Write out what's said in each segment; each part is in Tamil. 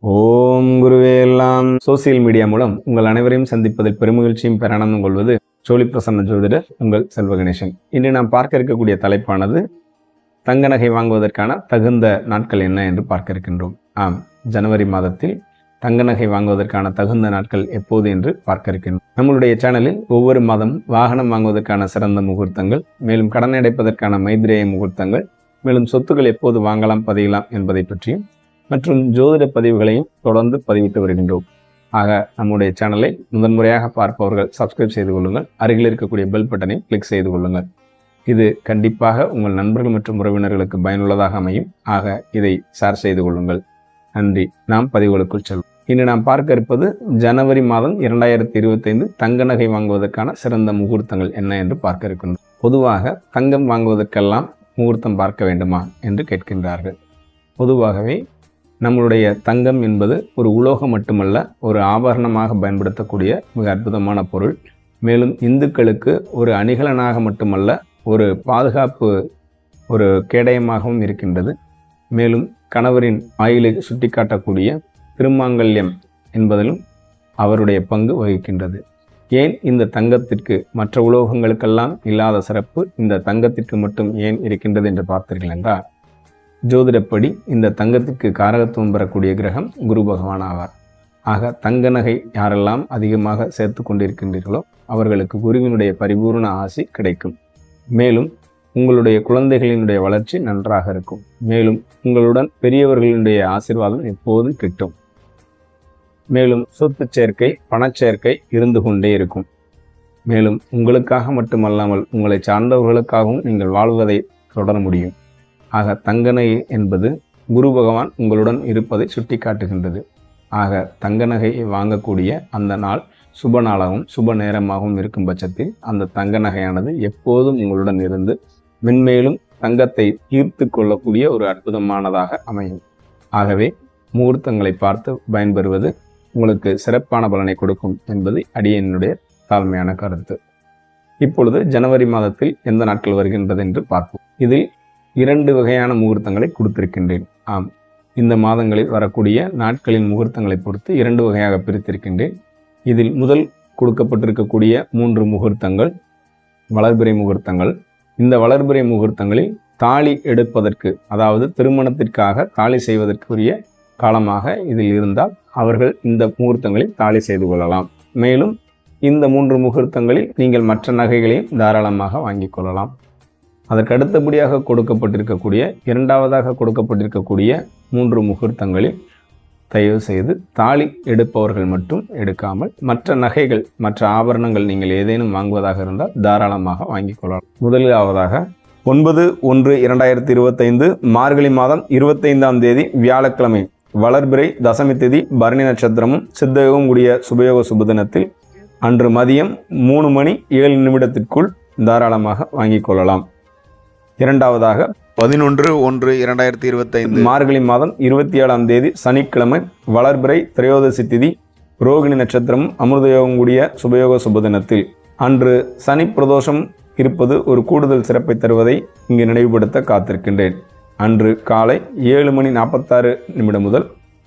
ஓம் குருவே எல்லாம். சோசியல் மீடியா மூலம் உங்கள் அனைவரையும் சந்திப்பதில் பெருமகிழ்ச்சியும் பேரானந்தம் கொள்வது சோழி பிரசன்ன ஜோதிடர் உங்கள் செல்வ கணேசன். இன்று நாம் பார்க்க இருக்கக்கூடிய தலைப்பானது தங்க நகை வாங்குவதற்கான தகுந்த நாட்கள் என்ன என்று பார்க்க இருக்கின்றோம். ஜனவரி மாதத்தில் தங்க நகை வாங்குவதற்கான தகுந்த நாட்கள் எப்போது என்று பார்க்க இருக்கின்றோம். நம்மளுடைய சேனலில் ஒவ்வொரு மாதம் வாகனம் வாங்குவதற்கான சிறந்த முகூர்த்தங்கள், மேலும் கடன் அடைப்பதற்கான மைத்ரேய முகூர்த்தங்கள், மேலும் சொத்துக்கள் எப்போது வாங்கலாம் பதியலாம் என்பதை பற்றியும் மற்றும் ஜோதிட பதிவுகளையும் தொடர்ந்து பதிவிட்டு வருகின்றோம். ஆக நம்முடைய சேனலை முதன்முறையாக பார்ப்பவர்கள் சப்ஸ்கிரைப் செய்து கொள்ளுங்கள். அருகில் இருக்கக்கூடிய பெல் பட்டனை கிளிக் செய்து கொள்ளுங்கள். இது கண்டிப்பாக உங்கள் நண்பர்கள் மற்றும் உறவினர்களுக்கு பயனுள்ளதாக அமையும். ஆக இதை ஷேர் செய்து கொள்ளுங்கள். நன்றி. நாம் பதிவுகளுக்குள் செல்வோம். இன்று நாம் பார்க்க இருப்பது ஜனவரி மாதம் 2025 தங்க நகை வாங்குவதற்கான சிறந்த முகூர்த்தங்கள் என்ன என்று பார்க்க இருக்கின்றோம். பொதுவாக தங்கம் வாங்குவதற்கெல்லாம் முகூர்த்தம் பார்க்க வேண்டுமா என்று கேட்கின்றார்கள். பொதுவாகவே நம்மளுடைய தங்கம் என்பது ஒரு உலோகம் மட்டுமல்ல, ஒரு ஆபரணமாக பயன்படுத்தக்கூடிய மிக அற்புதமான பொருள். மேலும் இந்துக்களுக்கு ஒரு அணிகலனாக மட்டுமல்ல, ஒரு பாதுகாப்பு, ஒரு கேடயமாகவும் இருக்கின்றது. மேலும் கணவரின் ஆயுளை சுட்டி காட்டக்கூடிய திருமாங்கல்யம் என்பதிலும் அவருடைய பங்கு வகிக்கின்றது. ஏன் இந்த தங்கத்திற்கு மற்ற உலோகங்களுக்கெல்லாம் இல்லாத சிறப்பு இந்த தங்கத்திற்கு மட்டும் ஏன் இருக்கின்றது என்று பார்த்தீர்கள் என்றால், ஜோதிடப்படி இந்த தங்கத்திற்கு காரகத்துவம் பெறக்கூடிய கிரகம் குரு பகவான் ஆவார். ஆக தங்க நகை யாரெல்லாம் அதிகமாக சேர்த்து கொண்டிருக்கின்றீர்களோ அவர்களுக்கு குருவினுடைய பரிபூர்ண ஆசி கிடைக்கும். மேலும் உங்களுடைய குழந்தைகளினுடைய வளர்ச்சி நன்றாக இருக்கும். மேலும் உங்களுடன் பெரியவர்களினுடைய ஆசீர்வாதம் எப்போதும் கிட்டும். மேலும் சொத்து சேர்க்கை, பணச்சேர்க்கை இருந்து கொண்டே இருக்கும். மேலும் உங்களுக்காக மட்டுமல்லாமல் உங்களை சார்ந்தவர்களுக்காகவும் நீங்கள் வாழ்வதை தொடர முடியும். ஆக தங்க நகை என்பது குரு பகவான் உங்களுடன் இருப்பதை சுட்டி காட்டுகின்றது. ஆக தங்க நகையை வாங்கக்கூடிய அந்த நாள் சுப நாளாகவும் சுப நேரமாகவும் இருக்கும் பட்சத்தில் அந்த தங்க நகையானது எப்போதும் உங்களுடன் இருந்து மென்மேலும் தங்கத்தை ஈர்த்து கொள்ளக்கூடிய ஒரு அற்புதமானதாக அமையும். ஆகவே முகூர்த்தங்களை பார்த்து பயன்பெறுவது உங்களுக்கு சிறப்பான பலனை கொடுக்கும் என்பது அடியனுடைய தாழ்மையான கருத்து. இப்பொழுது ஜனவரி மாதத்தில் எந்த நாட்கள் வருகின்றது என்று பார்ப்போம். இதில் 2 வகையான முகூர்த்தங்களை கொடுத்திருக்கின்றேன். இந்த மாதங்களில் வரக்கூடிய நாட்களின் முகூர்த்தங்களை பொறுத்து 2 வகையாக பிரித்திருக்கின்றேன். இதில் முதல் கொடுக்கப்பட்டிருக்கக்கூடிய 3 முகூர்த்தங்கள் வளர்பிறை முகூர்த்தங்கள். இந்த வளர்பிறை முகூர்த்தங்களில் தாலி எடுப்பதற்கு, அதாவது திருமணத்திற்காக தாலி செய்வதற்குரிய காலமாக இதில் இருந்தால் அவர்கள் இந்த முகூர்த்தங்களில் தாலி செய்து கொள்ளலாம். மேலும் இந்த 3 முகூர்த்தங்களில் நீங்கள் மற்ற நகைகளையும் தாராளமாக வாங்கிக் கொள்ளலாம். அதற்கு அடுத்தபடியாக கொடுக்கப்பட்டிருக்கக்கூடிய 2வதாக கொடுக்கப்பட்டிருக்கக்கூடிய 3 முகூர்த்தங்களில் தயவு செய்து தாலி எடுப்பவர்கள் மட்டும் எடுக்காமல் மற்ற நகைகள், மற்ற ஆபரணங்கள் நீங்கள் ஏதேனும் வாங்குவதாக இருந்தால் தாராளமாக வாங்கிக் கொள்ளலாம். முதலாவதாக 9/1/2025 மார்கழி மாதம் 25ஆம் தேதி வியாழக்கிழமை, வளர்பிறை தசமி தேதி, பரணி நட்சத்திரமும் சித்தயோகம் கூடிய சுபயோக சுபதினத்தில் அன்று மதியம் 3:07 தாராளமாக வாங்கிக் கொள்ளலாம். 2வதாக 11/1/2025 மார்கழி மாதம் 27ஆம் தேதி சனிக்கிழமை, வளர்பிறை திரையோதசி திதி, ரோகிணி நட்சத்திரம், அமிர்தயோகம் கூடிய சுபயோக சுபதினத்தில் அன்று சனி பிரதோஷம் இருப்பது ஒரு கூடுதல் சிறப்பை தருவதை இங்கு நினைவுபடுத்த காத்திருக்கின்றேன். அன்று காலை 7:46 முதல்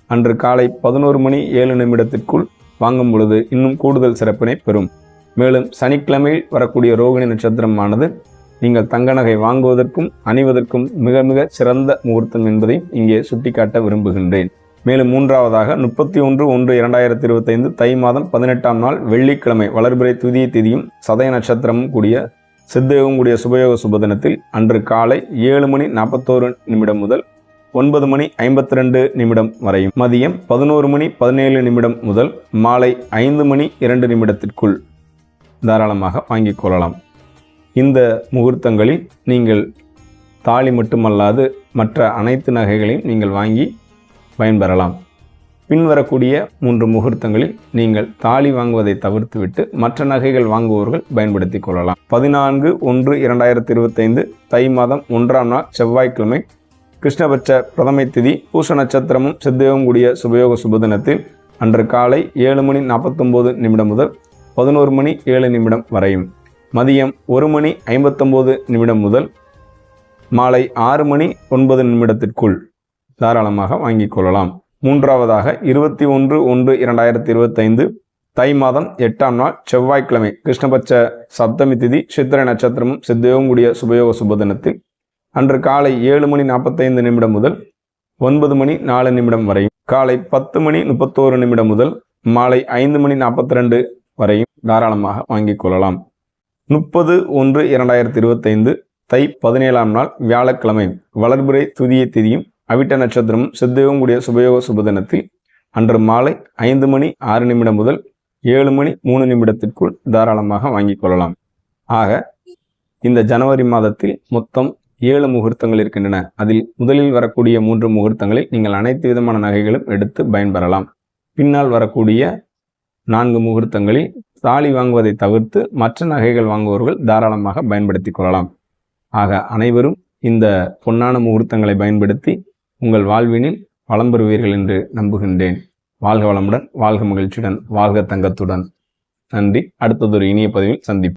அன்று காலை 11:07 வாங்கும் பொழுது இன்னும் கூடுதல் சிறப்பினை பெறும். மேலும் சனிக்கிழமையில் வரக்கூடிய ரோகிணி நட்சத்திரமானது நீங்கள் தங்க நகை வாங்குவதற்கும் அணிவதற்கும் மிக மிக சிறந்த முகூர்த்தம் என்பதை இங்கே சுட்டிக்காட்ட விரும்புகின்றேன். மேலும் 3வதாக 31/1/2025 தை மாதம் 18ஆம் நாள் வெள்ளிக்கிழமை, வளர்பிறை துதிய திதியும் சதய நட்சத்திரமும் கூடிய சித்தயோகம் கூடிய சுபயோக சுபதினத்தில் அன்று காலை 7:41 முதல் 9:52 வரையும், மதியம் 11:17 முதல் மாலை 5:02 தாராளமாக வாங்கிக் கொள்ளலாம். இந்த முகூர்த்தங்களில் நீங்கள் தாலி மட்டுமல்லாது மற்ற அனைத்து நகைகளையும் நீங்கள் வாங்கி பயன்பெறலாம். பின்வரக்கூடிய 3 முகூர்த்தங்களில் நீங்கள் தாலி வாங்குவதை தவிர்த்துவிட்டு மற்ற நகைகள் வாங்குபவர்கள் பயன்படுத்தி கொள்ளலாம். 14/1/2025 தை மாதம் 1ஆம் நாள் செவ்வாய்க்கிழமை, கிருஷ்ணபட்ச பிரதமை திதி, பூச நட்சத்திரமும் சித்தயோகம் கூடிய சுபயோக சுபதினத்தில் அன்று காலை 7:49 முதல் 11:07 வரையும், மதியம் 1:59 முதல் மாலை 6:09 தாராளமாக வாங்கிக் கொள்ளலாம். மூன்றாவதாக 21/1/2025 தை மாதம் 8ஆம் நாள் செவ்வாய்க்கிழமை கிருஷ்ணபட்ச சப்தமி திதி சித்திரை நட்சத்திரமும் சித்தயோகம் கூடிய சுபயோக சுபதினத்தில் அன்று காலை 7:45 முதல் 9:04 வரையும், காலை 10:31 முதல் மாலை 5:42 வரையும் தாராளமாக வாங்கிக் கொள்ளலாம். 30/1/2025 தை 17ஆம் நாள் வியாழக்கிழமை வளர்பிறை துதிய திதியும் அவிட்ட நட்சத்திரமும் சித்தயோகம் கூடிய சுபயோக சுபதினத்தில் அன்று மாலை 5:06 முதல் 7:03 தாராளமாக வாங்கிக் கொள்ளலாம். ஆக இந்த ஜனவரி மாதத்தில் மொத்தம் 7 முகூர்த்தங்கள் இருக்கின்றன. அதில் முதலில் வரக்கூடிய 3 முகூர்த்தங்களில் நீங்கள் அனைத்து விதமான நகைகளும் எடுத்து பயன்பெறலாம். பின்னால் வரக்கூடிய 4 முகூர்த்தங்களில் தாலி வாங்குவதை தவிர்த்து மற்ற நகைகள் வாங்குபவர்கள் தாராளமாக பயன்படுத்தி கொள்ளலாம். ஆக அனைவரும் இந்த பொன்னான முகூர்த்தங்களை பயன்படுத்தி உங்கள் வாழ்வினில் வளம் பெறுவீர்கள் என்று நம்புகின்றேன். வாழ்க வளமுடன், வாழ்க மகிழ்ச்சியுடன், வாழ்க தங்கத்துடன். நன்றி. அடுத்ததொரு இனிய பதிவில் சந்திப்போம்.